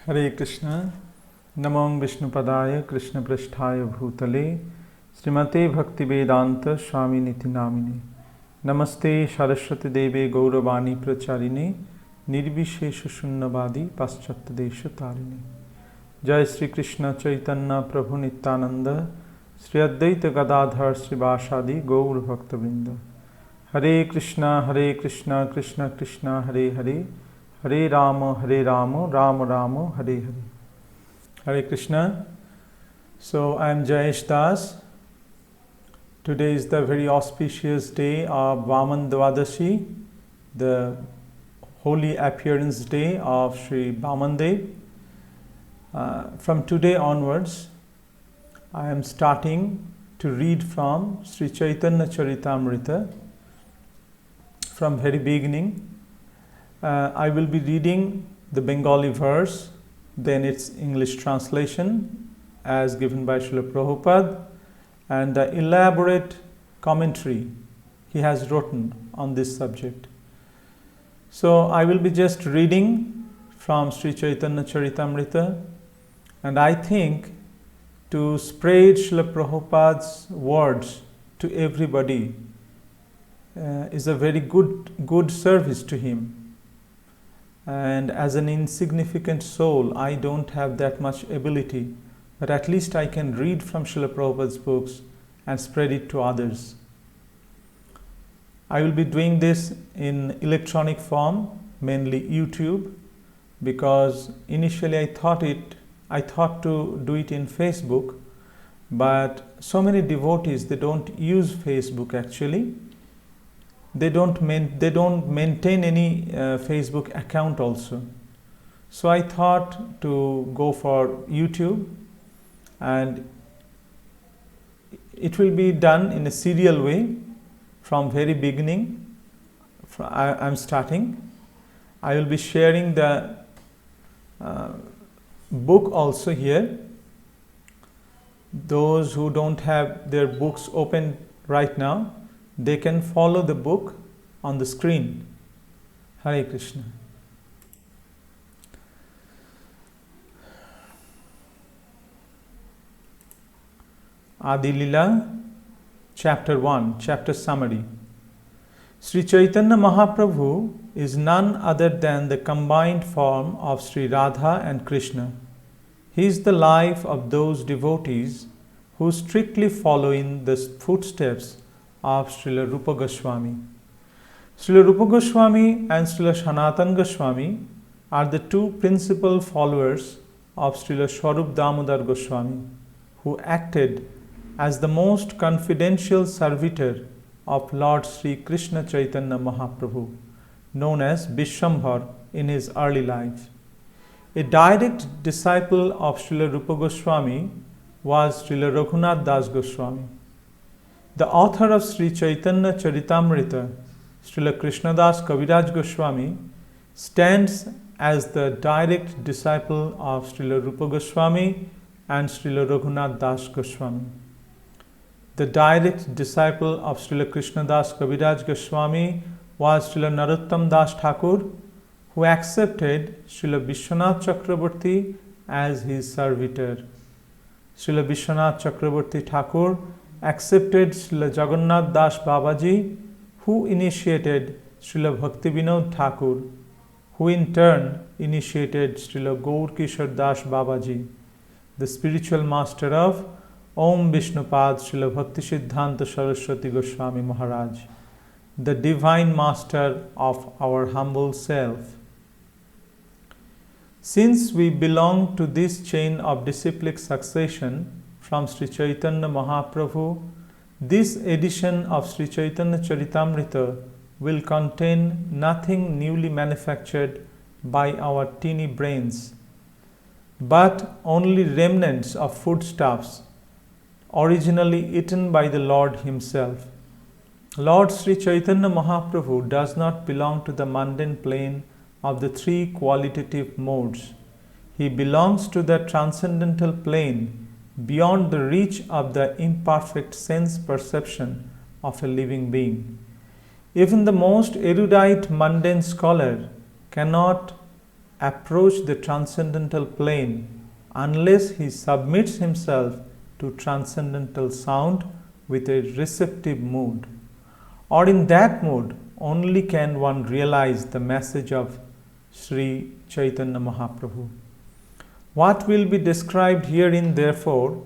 हरे कृष्ण। नमो विष्णुपदाय कृष्णपृष्ठाय भूतले श्रीमते भक्तिवेदांत स्वामिनिति नामिने। नमस्ते सरस्वती देवे गौरवाणी प्रचारिणे निर्विशेष शून्यवादी पाश्चात्य देश तारिणे। जय श्री कृष्ण चैतन्य प्रभु नित्यानंद श्री अद्वैत गदाधर श्रीवासादि गौर भक्तवृंद। हरे कृष्ण कृष्ण कृष्ण हरे हरे, हरे Ram Ram Ram Hare Hare. Hare Krishna. So I am Jayesh Das. Today is the very auspicious day of Vaman Dvadashi, the holy appearance day of Sri Vamandev. From today onwards, I am starting to read from Sri Chaitanya Charitamrita from very beginning. I will be reading the Bengali verse, then its English translation as given by Srila Prabhupada, and the elaborate commentary he has written on this subject. So I will be just reading from Sri Chaitanya Charitamrita, and I think to spread Srila Prabhupada's words to everybody is a very good service to him. And as an insignificant soul, I don't have that much ability, but at least I can read from Srila Prabhupada's books and spread it to others. I will be doing this in electronic form, mainly YouTube, because initially I thought to do it in Facebook, but so many devotees, they don't use Facebook actually. They don't maintain any Facebook account also. So I thought to go for YouTube, and it will be done in a serial way from very beginning. I'm starting. I will be sharing the book also here. Those who don't have their books open right now, they can follow the book on the screen. Hare Krishna. Adi Lila, Chapter 1, Chapter Summary. Sri Chaitanya Mahaprabhu is none other than the combined form of Sri Radha and Krishna. He is the life of those devotees who strictly follow in the footsteps of Srila Rupa Goswami. Srila Rupa Goswami and Srila Sanatana Goswami are the two principal followers of Srila Swarup Damodar Goswami, who acted as the most confidential servitor of Lord Sri Krishna Chaitanya Mahaprabhu, known as Vishwambhar in his early life. A direct disciple of Srila Rupa Goswami was Srila Raghunath Das Goswami. The author of Sri Chaitanya Charitamrita, Srila Krishnadas Kaviraj Goswami, stands as the direct disciple of Srila Rupa Goswami and Srila Raghunath Das Goswami. The direct disciple of Srila Krishnadas Kaviraj Goswami was Srila Narottam Das Thakur, who accepted Srila Vishwanath Chakraborty as his servitor. Srila Vishwanath Chakraborty Thakur accepted Srila Jagannath Das Babaji, who initiated Srila Bhaktivinoda Thakur, who in turn initiated Srila Gaur Kishore Das Babaji, the spiritual master of Om Vishnupad Srila Bhakti Siddhanta Saraswati Goswami Maharaj, the divine master of our humble self. Since we belong to this chain of disciplic succession from Sri Chaitanya Mahaprabhu, this edition of Sri Chaitanya Charitamrita will contain nothing newly manufactured by our teeny brains, but only remnants of foodstuffs originally eaten by the Lord Himself. Lord Sri Chaitanya Mahaprabhu does not belong to the mundane plane of the three qualitative modes. He belongs to the transcendental plane beyond the reach of the imperfect sense perception of a living being. Even the most erudite mundane scholar cannot approach the transcendental plane unless he submits himself to transcendental sound with a receptive mood. Or in that mood, only can one realize the message of Sri Chaitanya Mahaprabhu. What will be described herein, therefore,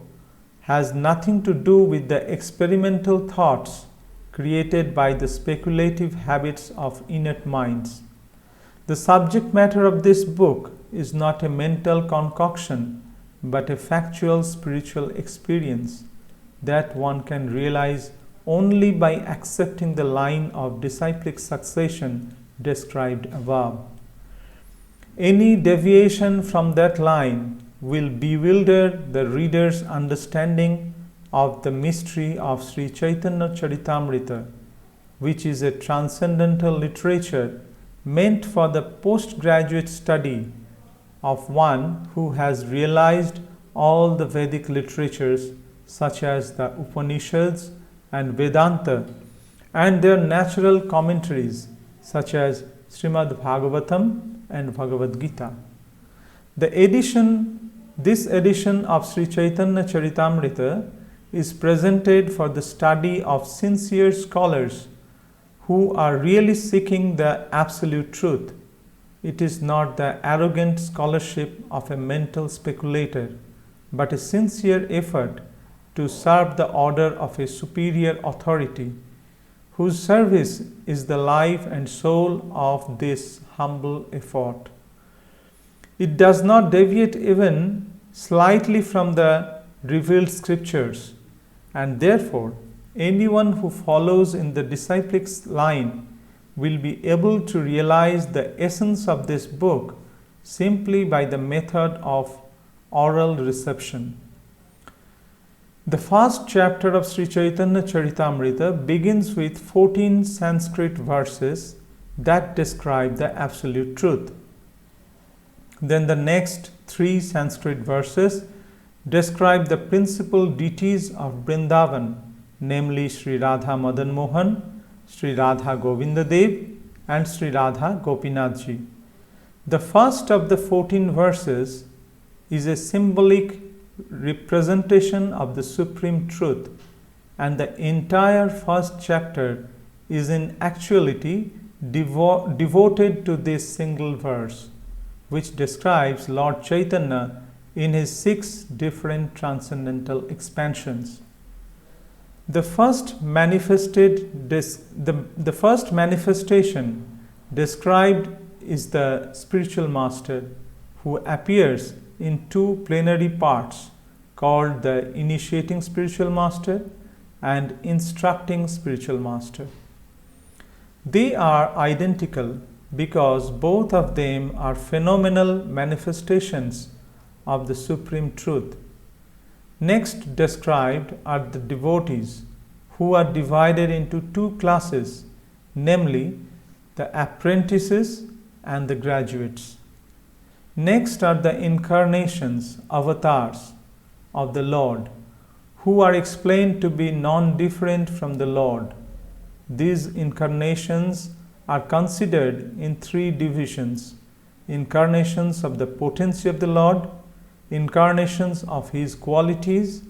has nothing to do with the experimental thoughts created by the speculative habits of inert minds. The subject matter of this book is not a mental concoction, but a factual spiritual experience that one can realize only by accepting the line of disciplic succession described above. Any deviation from that line will bewilder the reader's understanding of the mystery of Sri Chaitanya Charitamrita, which is a transcendental literature meant for the postgraduate study of one who has realized all the Vedic literatures such as the Upanishads and Vedanta and their natural commentaries such as Srimad Bhagavatam and Bhagavad Gita. This edition of Sri Chaitanya Charitamrita is presented for the study of sincere scholars who are really seeking the absolute truth. It is not the arrogant scholarship of a mental speculator, but a sincere effort to serve the order of a superior authority, whose service is the life and soul of this humble effort. It does not deviate even slightly from the revealed scriptures, and therefore anyone who follows in the disciplic line will be able to realize the essence of this book simply by the method of oral reception. The first chapter of Sri Chaitanya Charitamrita begins with 14 Sanskrit verses that describe the absolute truth. Then the next 3 Sanskrit verses describe the principal deities of Vrindavan, namely Sri Radha Madan Mohan, Sri Radha Govinda Dev, and Sri Radha Gopinath Ji. The first of the 14 verses is a symbolic representation of the supreme truth, and the entire first chapter is in actuality devoted to this single verse, which describes Lord Chaitanya in his 6 different transcendental expansions. The first manifestation described is the spiritual master, who appears in 2 plenary parts called the initiating spiritual master and instructing spiritual master. They are identical because both of them are phenomenal manifestations of the supreme truth. Next described are the devotees, who are divided into 2 classes, namely the apprentices and the graduates. Next are the incarnations, avatars of the Lord, who are explained to be non-different from the Lord. These incarnations are considered in 3 divisions: incarnations of the potency of the Lord, incarnations of His qualities,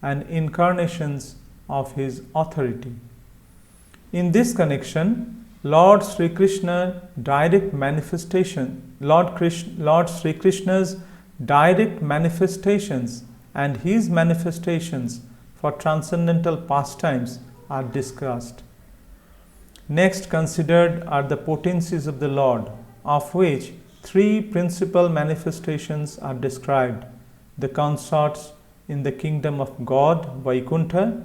and incarnations of His authority. In this connection, Lord Sri Krishna's direct manifestations and His manifestations for transcendental pastimes are discussed. Next considered are the potencies of the Lord, of which 3 principal manifestations are described: the consorts in the kingdom of God, Vaikuntha,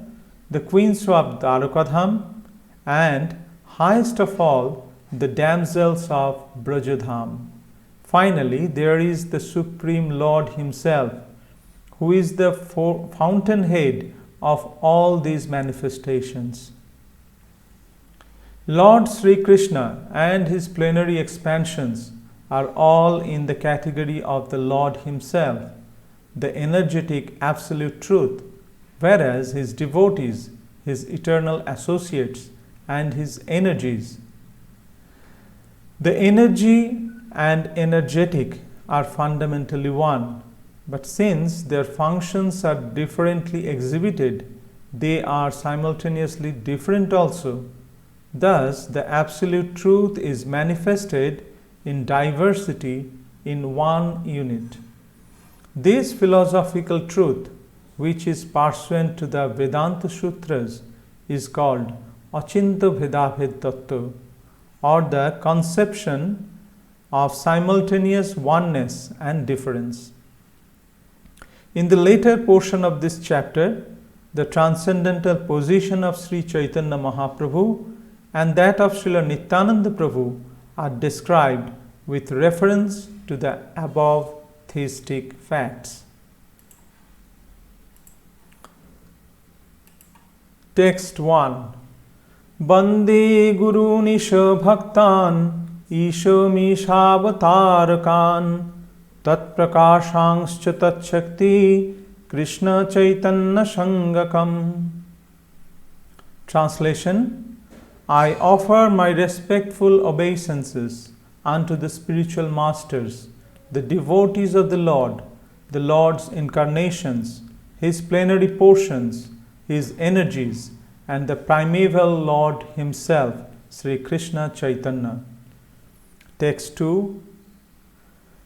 the queens of Dwarakadham, and highest of all, the damsels of Brajadham. Finally, there is the Supreme Lord Himself, who is the fountainhead of all these manifestations. Lord Sri Krishna and His plenary expansions are all in the category of the Lord Himself, the energetic absolute truth, whereas His devotees, His eternal associates, and His energies. The energy and energetic are fundamentally one, but since their functions are differently exhibited, they are simultaneously different also. Thus, the absolute truth is manifested in diversity in one unit. This philosophical truth, which is pursuant to the Vedanta Sutras, is called Achinta Bhedabhed Tattva, or the conception of simultaneous oneness and difference. In the later portion of this chapter, the transcendental position of Sri Chaitanya Mahaprabhu and that of Srila Nityananda Prabhu are described with reference to the above theistic facts. Text 1. Bande Guru Nisha Bhaktan Isha Mishavtarakan Tat Prakashangscha Tat Shakti Krishna Chaitanya Sangakam. Translation. I offer my respectful obeisances unto the spiritual masters, the devotees of the Lord's incarnations, His plenary portions, His energies, and the primeval Lord Himself, Sri Krishna Chaitanya. Text 2.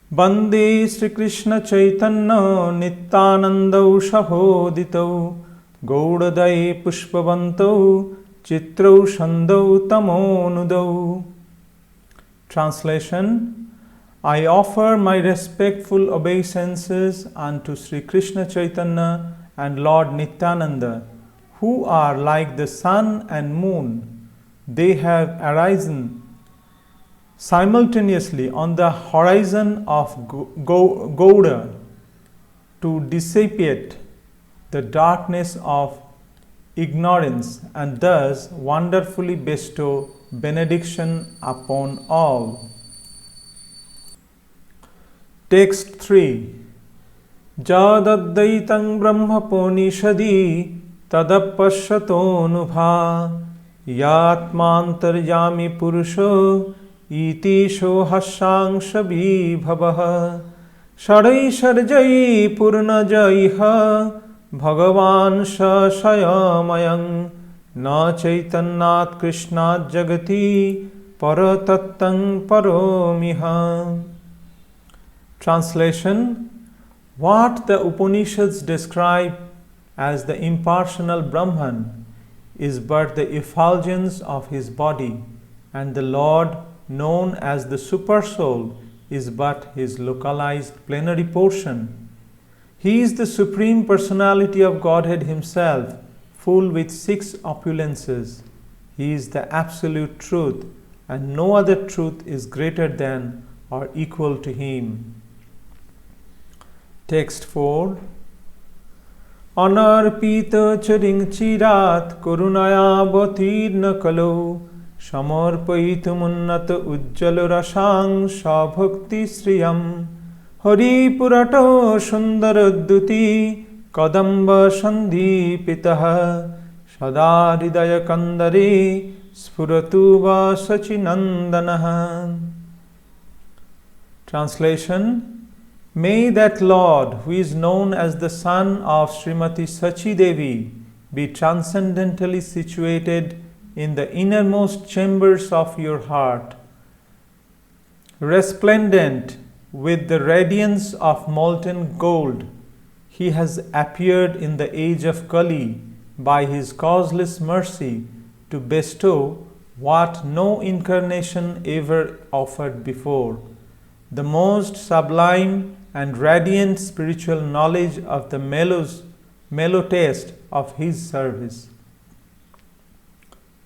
Bande Sri Krishna Chaitanya Nityanandau Shahoditau Gaudadai Pushpavantau Chitrau Shandau Tamonudau. Translation. I offer my respectful obeisances unto Sri Krishna Chaitanya and Lord Nityananda, who are like the sun and moon. They have arisen simultaneously on the horizon of Gauda to dissipate the darkness of ignorance and thus wonderfully bestow benediction upon all. Text 3. Jadaddaitam brahmaponishadi tadapashyatonubha yatmantaryami purusho iti shohashangsha vibhavah sharai sharjai purnajaiha Bhagavan Shashayamayang Na Chaitannat Krishnat Jagati Paratattang Paromiha. Translation. What the Upanishads describe as the impersonal Brahman is but the effulgence of his body, and the Lord, known as the Supersoul, is but his localized plenary portion. He is the Supreme Personality of Godhead Himself, full with 6 opulences. He is the Absolute Truth, and no other truth is greater than or equal to Him. Text 4. Anarpita charing chirat korunaya bhatirna kalo samarpayitumunata ujjala rasang sabhakti sriyam Hari Purato Sundaradduti Kadamba Sandipitaha Sadharidaya Kandari Spuratuva Sachinandanaha. Translation. May that Lord, who is known as the son of Srimati Sachi Devi, be transcendentally situated in the innermost chambers of your heart, resplendent with the radiance of molten gold. He has appeared in the age of Kali by His causeless mercy to bestow what no incarnation ever offered before, the most sublime and radiant spiritual knowledge of the mellow taste of His service.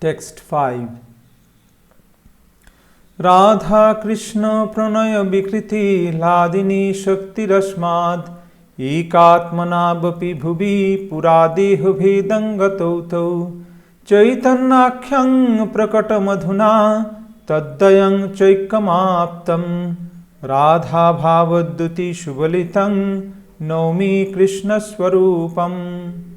Text 5. Radha Krishna Pranaya Vikriti Ladini Shakti Rashmad Ekatmana Bapi Bhubi Puradehu Bhedangatauto Chaitannakhyang Prakata Madhuna Taddayang Chaikamaptam Radha Bhavadduti Shubalitang Naumi Krishna Swarupam.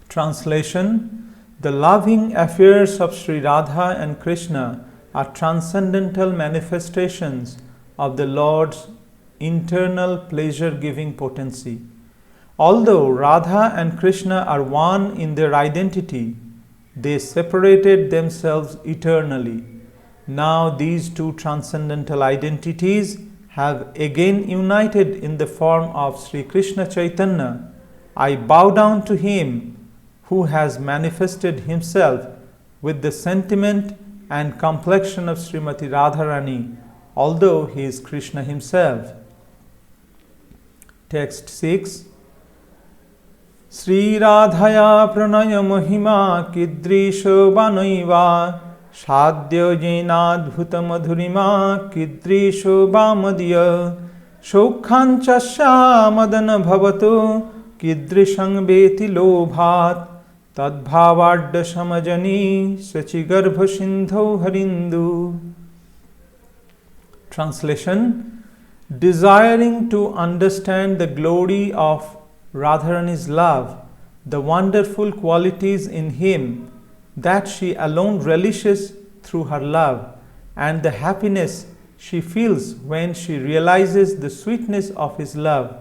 Translation. The loving affairs of Sri Radha and Krishna are transcendental manifestations of the Lord's internal pleasure-giving potency. Although Radha and Krishna are one in their identity, they separated themselves eternally. Now these two transcendental identities have again united in the form of Sri Krishna Chaitanya. I bow down to him who has manifested himself with the sentiment and complexion of Srimati Radharani, although he is Krishna himself. Text 6. Sri Radhaya pranaya mahima kidrisho banaiva Shadya jenadbhuta madhurima kidrisho bamadiya Shokhanchasya madana bhavato kidrishang beti lobhat Tadbhavadda samajani sachigarbha sindho harindu. Translation. Desiring to understand the glory of Radharani's love, the wonderful qualities in him that she alone relishes through her love, and the happiness she feels when she realizes the sweetness of his love,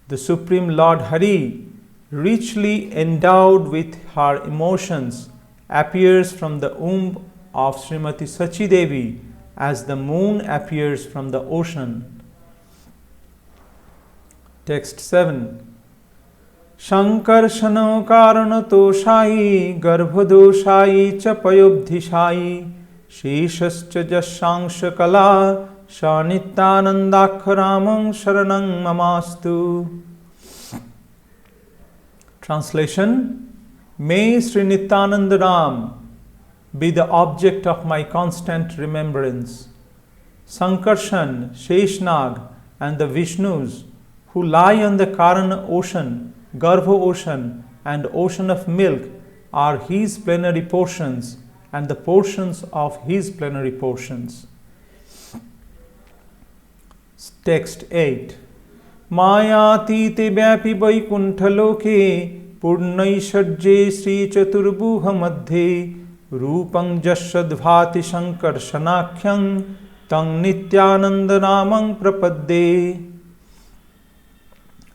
the Supreme Lord Hari, richly endowed with her emotions, appears from the womb of Srimati Sachi Devi as the moon appears from the ocean. Text 7. Shankarshano karanatoshayi garbhodoshayi cha payobdhishayi sheshascha jashangsha kala shanityanandakharamam sharanam mamastu. Translation. May Sri Nityananda Ram be the object of my constant remembrance. Sankarshan, Sheshnag and the Vishnus who lie on the Karana ocean, Garbha ocean and ocean of milk are his plenary portions and the portions of his plenary portions. Text 8. Mayatite vyapi vaikuntha-loke purnaishajye Sri Chaturbuha madhye Rupang jasadvati shankarshanakhyang tang nityananda namang prapadde.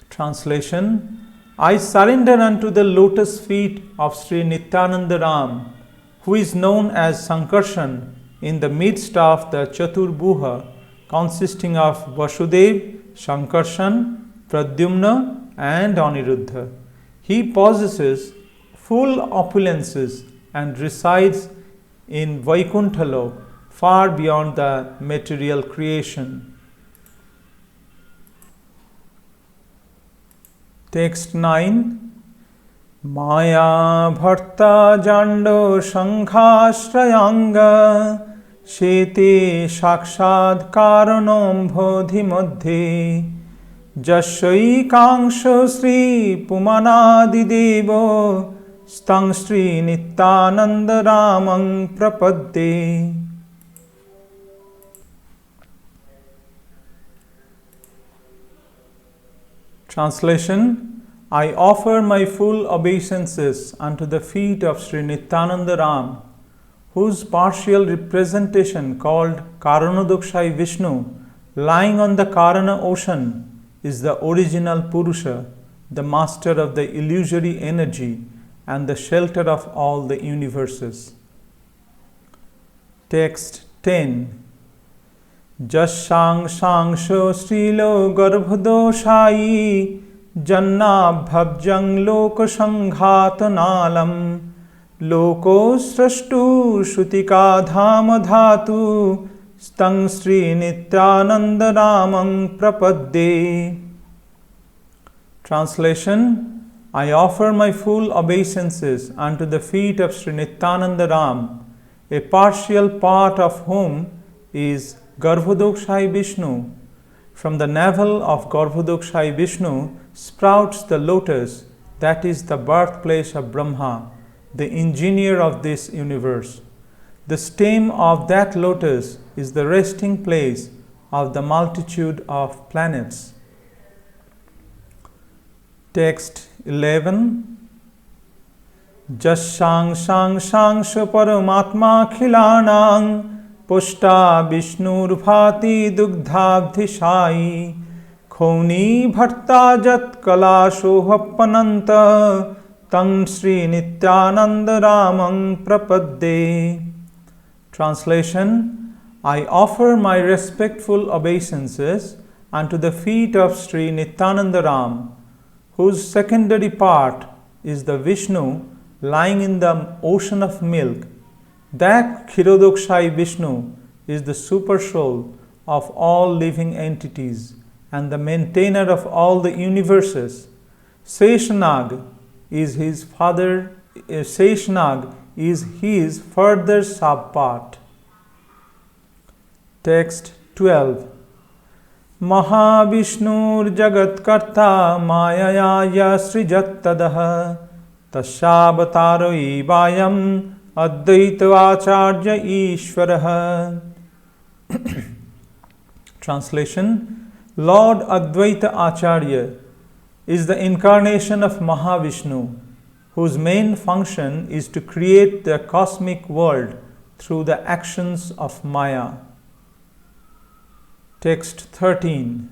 Translation. I surrender unto the lotus feet of Sri Nityananda Ram, who is known as Sankarshan, in the midst of the Chaturbuha, consisting of Vasudev, Sankarshan, Pradyumna and Aniruddha. He possesses full opulences and resides in Vaikuntha-lok, far beyond the material creation. Text 9. Maya bharta jando shankhashrayanga shete shakshad karanom bodhi madhye Jashai kangsho Sri Pumanadi Devo Stang Sri Nityananda Ramang Prapadde. Translation. I offer my full obeisances unto the feet of Sri Nityananda Ram, whose partial representation called Karanodakshai Vishnu, lying on the Karana ocean, is the original Purusha, the master of the illusory energy and the shelter of all the universes. Text 10. Jashang shangsho srilo garbhodoshayi janna bhabjang loko sanghatanalam loko srashtu shutika dhama dhatu stang Sri Nityananda Ramang prapadde. Translation. I offer my full obeisances unto the feet of Sri Nityananda Ram, a partial part of whom is Garbhodakshai Vishnu. From the navel of Garbhodakshai Vishnu sprouts the lotus, that is the birthplace of Brahma, the engineer of this universe. The stem of that lotus is the resting place of the multitude of planets. Text 11. Jashang shang shang paramatma khilanang Pushta विष्णुर्भाति दुग्धाब्धिशायी खौनी भट्टा जत्कलाशोहपनंत तं श्री नित्यानंद रामं प्रपद्ये. Translation: I offer my respectful obeisances unto the feet of Sri Nityananda Ram, whose secondary part is the Vishnu lying in the ocean of milk. That Kshirodakshai Vishnu is the super soul of all living entities and the maintainer of all the universes. Seshanag is his father. Seshanag is his further subpart. Text 12. Mahavishnur Jagatkarta Mayaya Yasrijattadaha Tashavataro Vayam Advaita Acharya Ishvaraha. Translation: Lord Advaita Acharya is the incarnation of Mahavishnu, whose main function is to create the cosmic world through the actions of Maya. Text 13.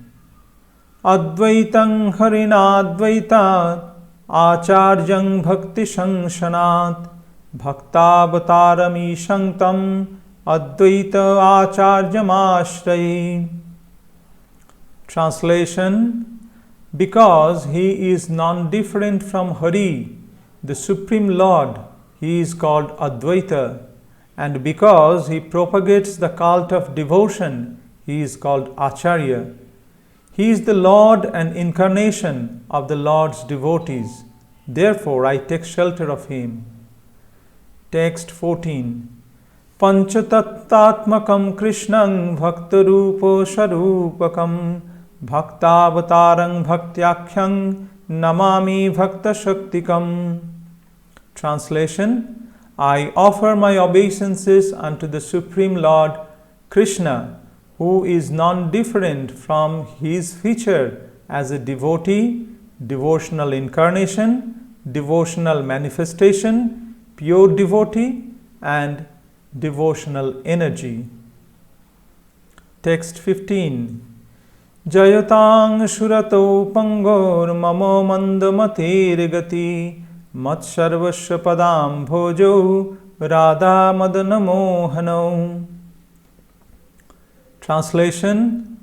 Advaitang harinadvaitat acharyang bhakti shangshanat bhaktavatārami shanktam advaita acharyamashrayi. Translation: Because he is non-different from Hari, the Supreme Lord, he is called Advaita, and because he propagates the cult of devotion, he is called Acharya. He is the Lord and incarnation of the Lord's devotees. Therefore, I take shelter of him. Text 14. Panchatattvatmakam Krishnang Bhaktarupo Sharupakam Bhaktavatarang Bhaktyakyang Namami Bhakta Shaktikam. Translation: I offer my obeisances unto the Supreme Lord Krishna, who is non-different from his feature as a devotee, devotional incarnation, devotional manifestation, pure devotee, and devotional energy. Text 15. Jayatang shurato pangor mamo mandamatir gati mat sarvasya padam bhojo radha madana mohano. Translation: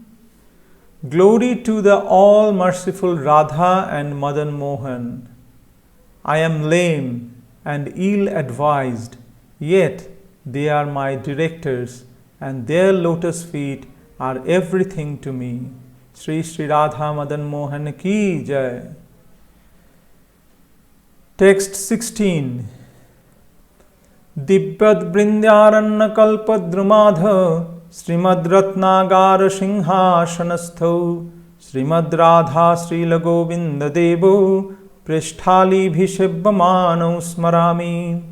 Glory to the all-merciful Radha and Madan Mohan. I am lame and ill-advised, yet they are my directors, and their lotus feet are everything to me. Sri Sri Radha Madan Mohan ki jai. Text 16. Dibbad Brindyaranna Kalpadrumadha Srimad Ratnagar Singhashanastho Srimad Radha Srila Govinda Devo Pristhali Bhishibbamano Smarami.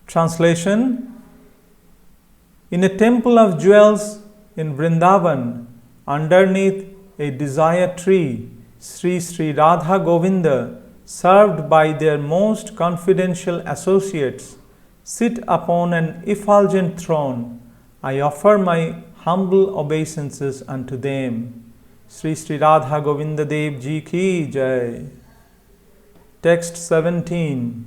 Translation: In a temple of jewels in Vrindavan, underneath a desire tree, Sri Sri Radha Govinda, served by their most confidential associates, sit upon an effulgent throne. I offer my humble obeisances unto them. Sri Sri Radha Govinda Dev Ji ki jai. Text 17.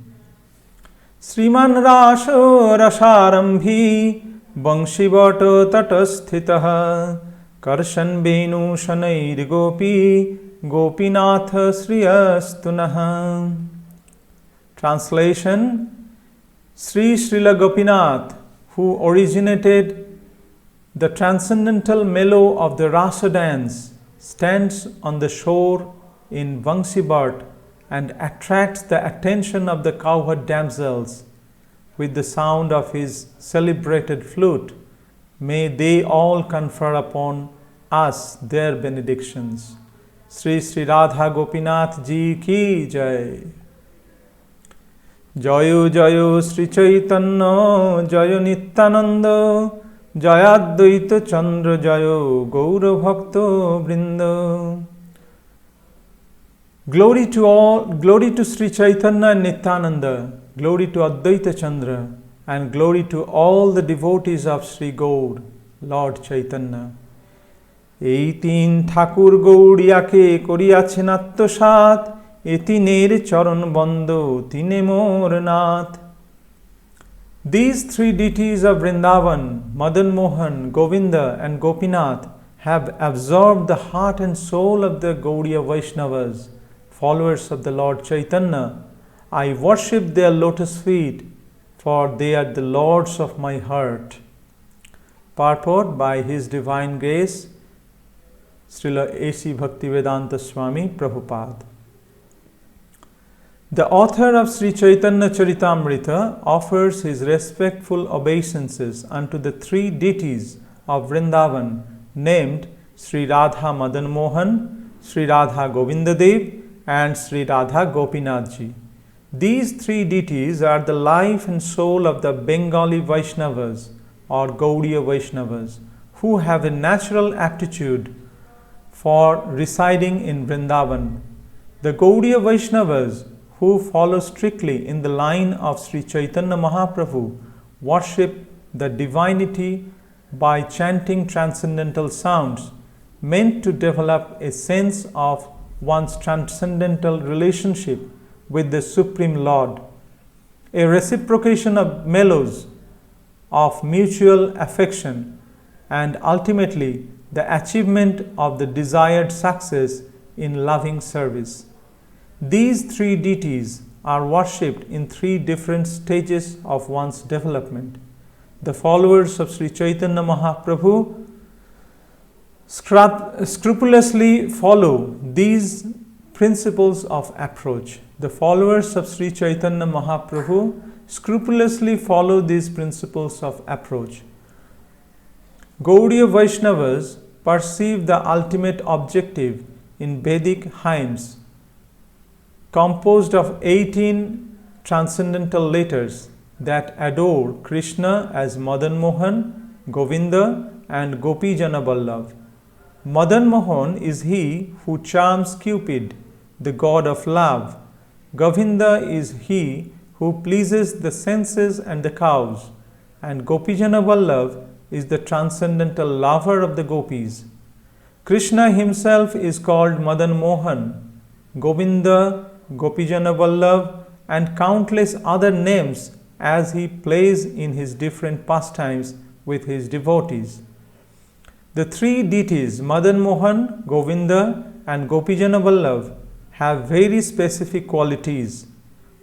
Sriman Rasho Rasharambhi Bangshivata Tatasthitaha Karshan Benu Shanair Gopi Gopinatha Sriyastunaha. Translation: Sri Srila Gopinath, who originated the transcendental mellow of the Rasa dance, stands on the shore in Vangsibhat and attracts the attention of the cowherd damsels with the sound of his celebrated flute. May they all confer upon us their benedictions. Sri Sri Radha Gopinath Ji ki jai. Jayo Jayo Sri Chaitanya Jayo Nityananda Jayadvaita Chandra Jayo Gaura Bhakta Vrinda. Glory to Sri Chaitanya and Nityananda, glory to Advaita Chandra, and glory to all the devotees of Sri Gaur, Lord Chaitanya. এই তিন ঠাকুর গৌড়িয়াকে করিয়াছেন আত্মসাৎ, এ তিনের চরণ বন্দ তিনে মোর Nath. These three deities of Vrindavan, Madan Mohan, Govinda and Gopinath, have absorbed the heart and soul of the Gaudiya Vaishnavas, followers of the Lord Chaitanya. I worship their lotus feet, for they are the lords of my heart. Purport by His Divine Grace, Srila A.C. Bhaktivedanta Swami Prabhupada. The author of Sri Chaitanya Charitamrita offers his respectful obeisances unto the three deities of Vrindavan named Sri Radha Madan Mohan, Sri Radha Govindadev and Sri Radha Gopinathji. These three deities are the life and soul of the Bengali Vaishnavas or Gaudiya Vaishnavas who have a natural aptitude for residing in Vrindavan. The Gaudiya Vaishnavas who follow strictly in the line of Sri Chaitanya Mahaprabhu worship the divinity by chanting transcendental sounds meant to develop a sense of one's transcendental relationship with the Supreme Lord, a reciprocation of mellows of mutual affection, and ultimately the achievement of the desired success in loving service. These three deities are worshipped in three different stages of one's development. The followers of Sri Chaitanya Mahaprabhu scrupulously follow these principles of approach. The followers of Sri Chaitanya Mahaprabhu scrupulously follow these principles of approach. Gaudiya Vaishnavas perceive the ultimate objective in Vedic hymns composed of 18 transcendental letters that adore Krishna as Madan Mohan, Govinda and Gopi Jana Vallav. Madan Mohan is he who charms Cupid, the god of love. Govinda is he who pleases the senses and the cows, and Gopi Jana Vallav is the transcendental lover of the gopis. Krishna himself is called Madan Mohan, Govinda, Gopi Jana Vallav and countless other names as he plays in his different pastimes with his devotees. The three deities Madan Mohan, Govinda and Gopi Jana Vallav have very specific qualities.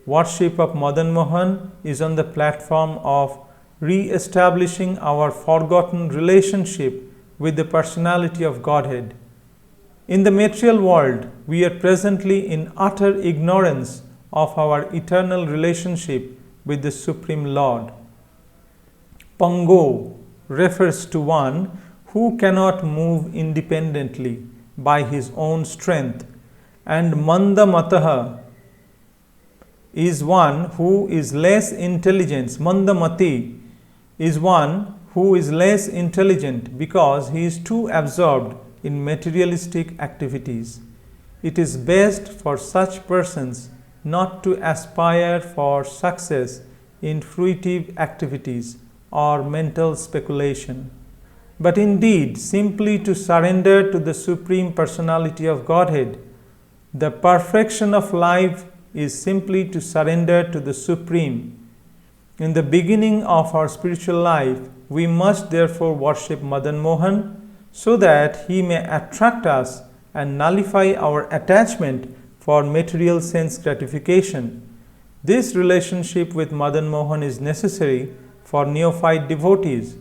Worship of Madan Mohan is on the platform of re-establishing our forgotten relationship with the personality of Godhead. In the material world, we are presently in utter ignorance of our eternal relationship with the Supreme Lord. Pango refers to one who cannot move independently by his own strength, and Mandamataha is one who is less intelligent. Mandamati is one who is less intelligent because he is too absorbed in materialistic activities. It is best for such persons not to aspire for success in fruitive activities or mental speculation, but indeed simply to surrender to the Supreme Personality of Godhead. The perfection of life is simply to surrender to the Supreme. In the beginning of our spiritual life, we must therefore worship Madan Mohan so that he may attract us and nullify our attachment for material sense gratification. This relationship with Madan Mohan is necessary for neophyte devotees.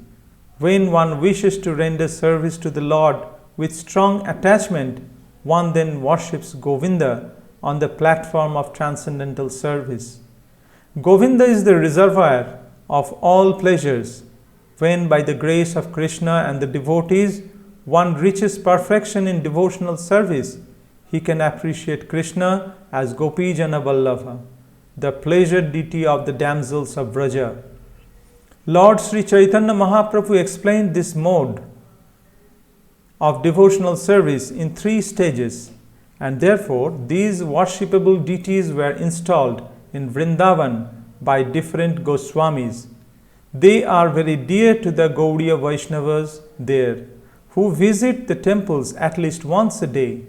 When one wishes to render service to the Lord with strong attachment, one then worships Govinda on the platform of transcendental service. Govinda is the reservoir of all pleasures. When by the grace of Krishna and the devotees one reaches perfection in devotional service, he can appreciate Krishna as Gopi Jana Vallabha, the pleasure deity of the damsels of Vraja. Lord Sri Chaitanya Mahaprabhu explained this mode of devotional service in 3 stages, and therefore these worshipable deities were installed in Vrindavan by different Goswamis. They are very dear to the Gaudiya Vaishnavas there, who visit the temples at least once a day.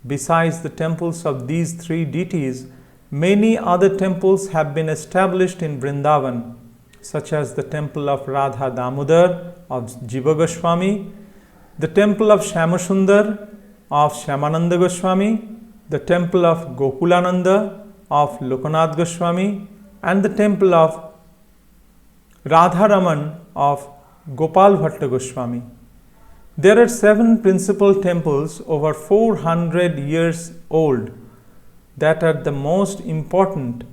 Besides the temples of these three deities, many other temples have been established in Vrindavan, such as the temple of Radha Damodar of Jiva Goswami, the temple of Shyamasundar of Shyamananda Goswami, the temple of Gokulananda of Lokanath Goswami, and the temple of Radharaman of Gopal Bhatta Goswami. There are 7 principal temples over 400 years old that are the most important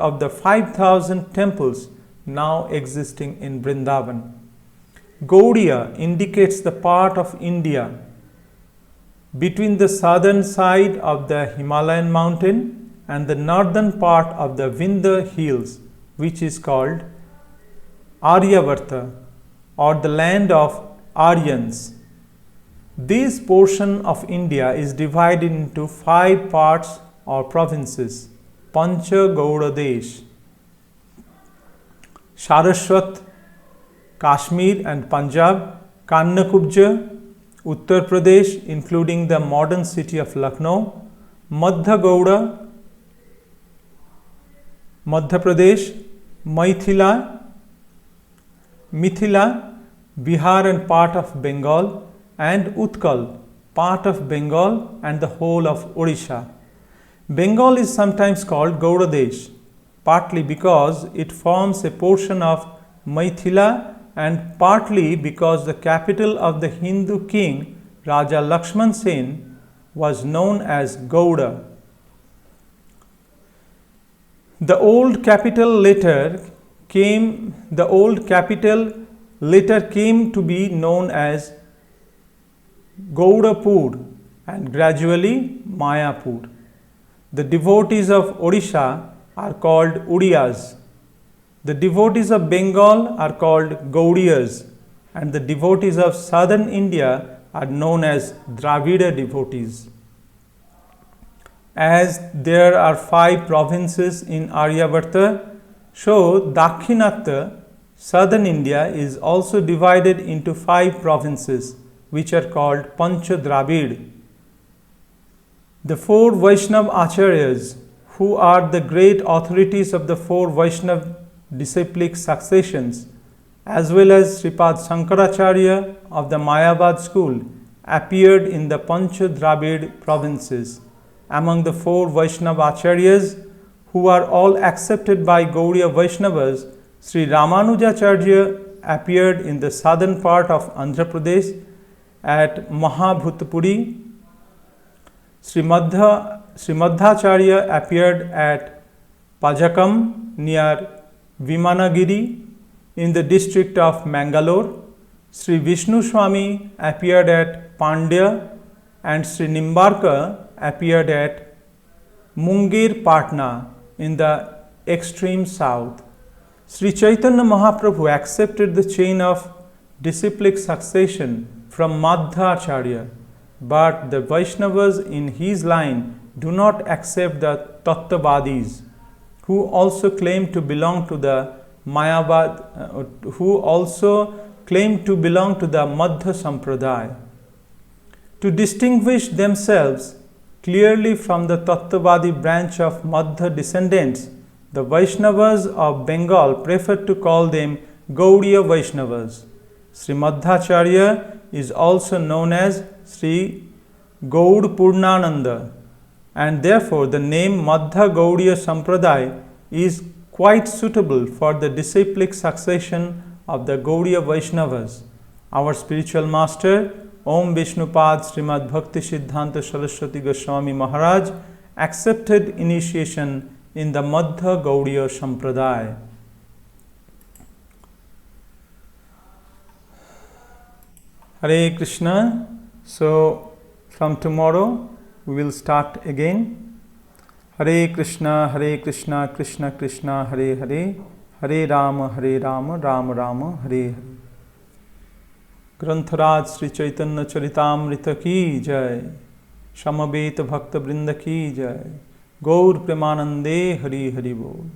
of the 5,000 temples now existing in Vrindavan. Gaudiya indicates the part of India between the southern side of the Himalayan mountain and the northern part of the Vindhya hills, which is called Aryavarta, or the land of Aryans. This portion of India is divided into 5 parts or provinces: Pancha Gauda Desh, Saraswat, Kashmir and Punjab, Kannakubja, Uttar Pradesh, including the modern city of Lucknow, Madhya Gauda, Madhya Pradesh, Mithila, Bihar and part of Bengal, and Utkal, part of Bengal and the whole of Odisha. Bengal is sometimes called Gauda Desh, partly because it forms a portion of Mithila and partly because the capital of the Hindu king Raja Lakshman Sen was known as Gauda. The old capital later came to be known as Gaudapur and gradually Mayapur. The devotees of Odisha are called Udiyas. The devotees of Bengal are called Gaudiyas, and the devotees of southern India are known as Dravida devotees. As there are 5 provinces in Aryavarta, so Dakshinatya, southern India, is also divided into 5 provinces, which are called Pancha Dravid. The 4 Vaishnava Acharyas, who are the great authorities of the 4 Vaishnava disciplic successions, as well as Sripad Shankaracharya of the Mayavad school, appeared in the Pancha Dravid provinces. Among the 4 Vaishnava Acharyas, who are all accepted by Gaudiya Vaishnavas, Sri Ramanujacharya appeared in the southern part of Andhra Pradesh at Mahabhutapuri. Sri Madhacharya appeared at Pajakam near Vimanagiri in the district of Mangalore. Sri Vishnu Swami appeared at Pandya, and Sri Nimbarka appeared at Mungir Patna in the extreme south. Sri Chaitanya Mahaprabhu accepted the chain of disciplic succession from Madhacharya, but the Vaishnavas in his line do not accept the Tattvadis, who also claim to belong to the Madhya Sampradaya. To distinguish themselves clearly from the Tattvadi branch of Madhya descendants, the Vaishnavas of Bengal prefer to call them Gaudiya Vaishnavas. Sri Madhacharya is also known as Sri Gaud Purnananda, and therefore the name Madhya Gaudiya Sampradaya is quite suitable for the disciplic succession of the Gaudiya Vaishnavas. Our spiritual master, Om Vishnupad Srimad Bhakti Siddhanta Saraswati Goswami Maharaj, accepted initiation in the Madhya Gaudiya Sampradaya. Hare Krishna. So, from tomorrow we will start again. Hare Krishna, Krishna Krishna, Hare Hare, Hare Rama, Rama Rama, Hare Hare. ग्रंथराज Shri Chaitanya Charitamrita की जय, समवेत भक्त वृंद की जय, गौर प्रेमानंदे हरि हरि बोल।